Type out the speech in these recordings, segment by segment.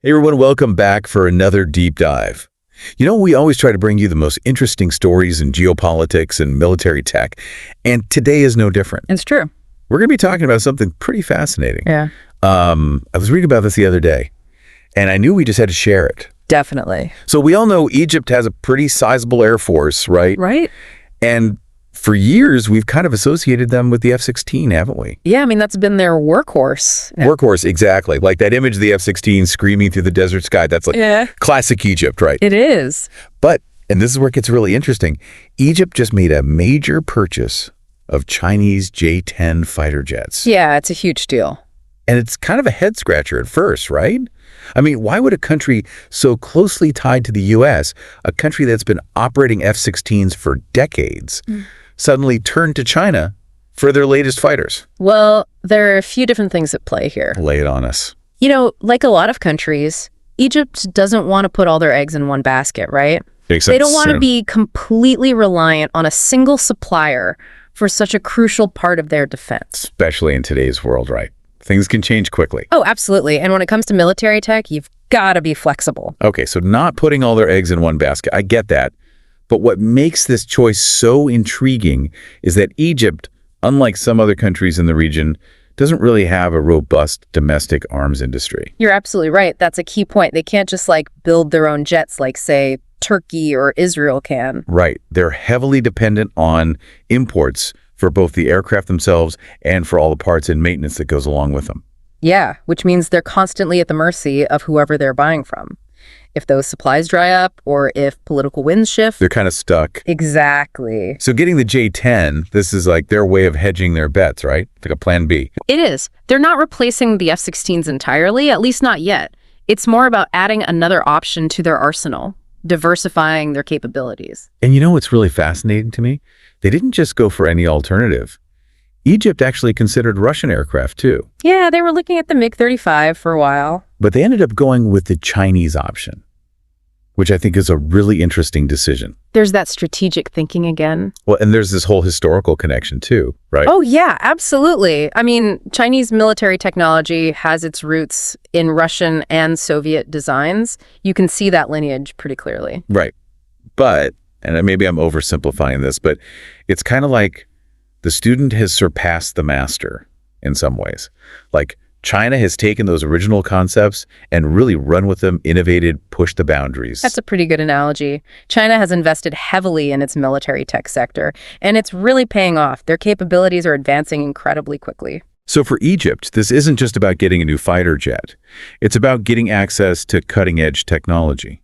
Hey everyone, welcome back for another deep dive. We always try to bring you the most interesting stories in geopolitics and military tech, and today is no different. It's true. We're going to be talking about something pretty fascinating. Yeah. I was reading about this the other day, and I knew we just had to share it. Definitely. So we all know Egypt has a pretty sizable air force, right? Right? And for years, we've kind of associated them with the F-16, haven't we? Yeah, I mean, that's been their workhorse. Workhorse, exactly. Like that image of the F-16 screaming through the desert sky, that's like classic Egypt, right? It is. But, and this is where it gets really interesting, Egypt just made a major purchase of Chinese J-10 fighter jets. Yeah, it's a huge deal. And it's kind of a head-scratcher at first, right? I mean, why would a country so closely tied to the U.S., a country that's been operating F-16s for decades, suddenly turn to China for their latest fighters? Well, there are a few different things at play here. Lay it on us. Like a lot of countries, Egypt doesn't want to put all their eggs in one basket, right? They don't want to be completely reliant on a single supplier for such a crucial part of their defense. Especially in today's world, right? Things can change quickly. Oh, absolutely. And when it comes to military tech, you've got to be flexible. Okay, so not putting all their eggs in one basket. I get that. But what makes this choice so intriguing is that Egypt, unlike some other countries in the region, doesn't really have a robust domestic arms industry. You're absolutely right. That's a key point. They can't just build their own jets like, say, Turkey or Israel can. Right. They're heavily dependent on imports for both the aircraft themselves and for all the parts and maintenance that goes along with them. Yeah, which means they're constantly at the mercy of whoever they're buying from. If those supplies dry up or if political winds shift, they're kind of stuck. Exactly. So getting the J-10, this is like their way of hedging their bets, right? Like a plan B. It is. They're not replacing the F-16s entirely, at least not yet. It's more about adding another option to their arsenal, diversifying their capabilities. And you know what's really fascinating to me? They didn't just go for any alternative. Egypt actually considered Russian aircraft too. Yeah, they were looking at the MiG-35 for a while. But they ended up going with the Chinese option, which I think is a really interesting decision. There's that strategic thinking again. Well, and there's this whole historical connection too, right? Oh, yeah, absolutely. I mean, Chinese military technology has its roots in Russian and Soviet designs. You can see that lineage pretty clearly. Right. But, and maybe I'm oversimplifying this, but it's kind of like the student has surpassed the master in some ways. Like China has taken those original concepts and really run with them, innovated, pushed the boundaries. That's a pretty good analogy. China has invested heavily in its military tech sector, and it's really paying off. Their capabilities are advancing incredibly quickly. So for Egypt, this isn't just about getting a new fighter jet. It's about getting access to cutting-edge technology.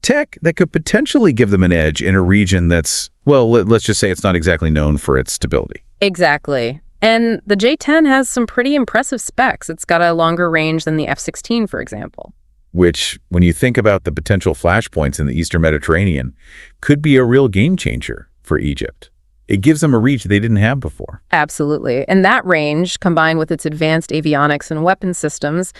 Tech that could potentially give them an edge in a region that's, well, let's just say it's not exactly known for its stability. Exactly. And the J-10 has some pretty impressive specs. It's got a longer range than the F-16, for example. Which, when you think about the potential flashpoints in the Eastern Mediterranean, could be a real game changer for Egypt. It gives them a reach they didn't have before. Absolutely. And that range, combined with its advanced avionics and weapon systems,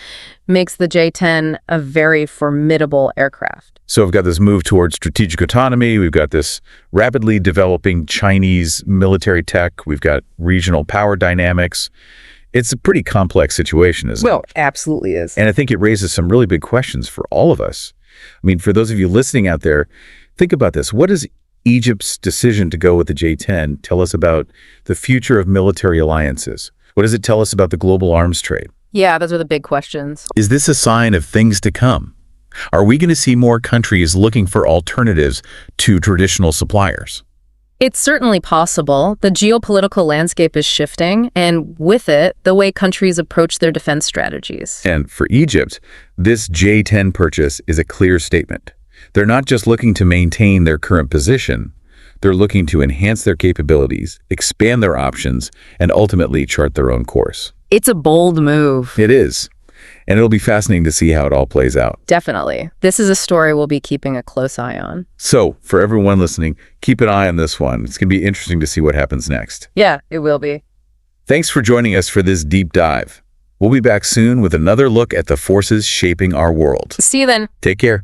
makes the J-10 a very formidable aircraft. So we've got this move towards strategic autonomy. We've got this rapidly developing Chinese military tech. We've got regional power dynamics. It's a pretty complex situation, isn't it? Well, absolutely is. And I think it raises some really big questions for all of us. I mean, for those of you listening out there, think about this. What does Egypt's decision to go with the J-10 tell us about the future of military alliances? What does it tell us about the global arms trade? Yeah, those are the big questions. Is this a sign of things to come? Are we going to see more countries looking for alternatives to traditional suppliers? It's certainly possible. The geopolitical landscape is shifting, and with it, the way countries approach their defense strategies. And for Egypt, this J-10 purchase is a clear statement. They're not just looking to maintain their current position. They're looking to enhance their capabilities, expand their options, and ultimately chart their own course. It's a bold move. It is. And it'll be fascinating to see how it all plays out. Definitely. This is a story we'll be keeping a close eye on. So, for everyone listening, keep an eye on this one. It's going to be interesting to see what happens next. Yeah, it will be. Thanks for joining us for this deep dive. We'll be back soon with another look at the forces shaping our world. See you then. Take care.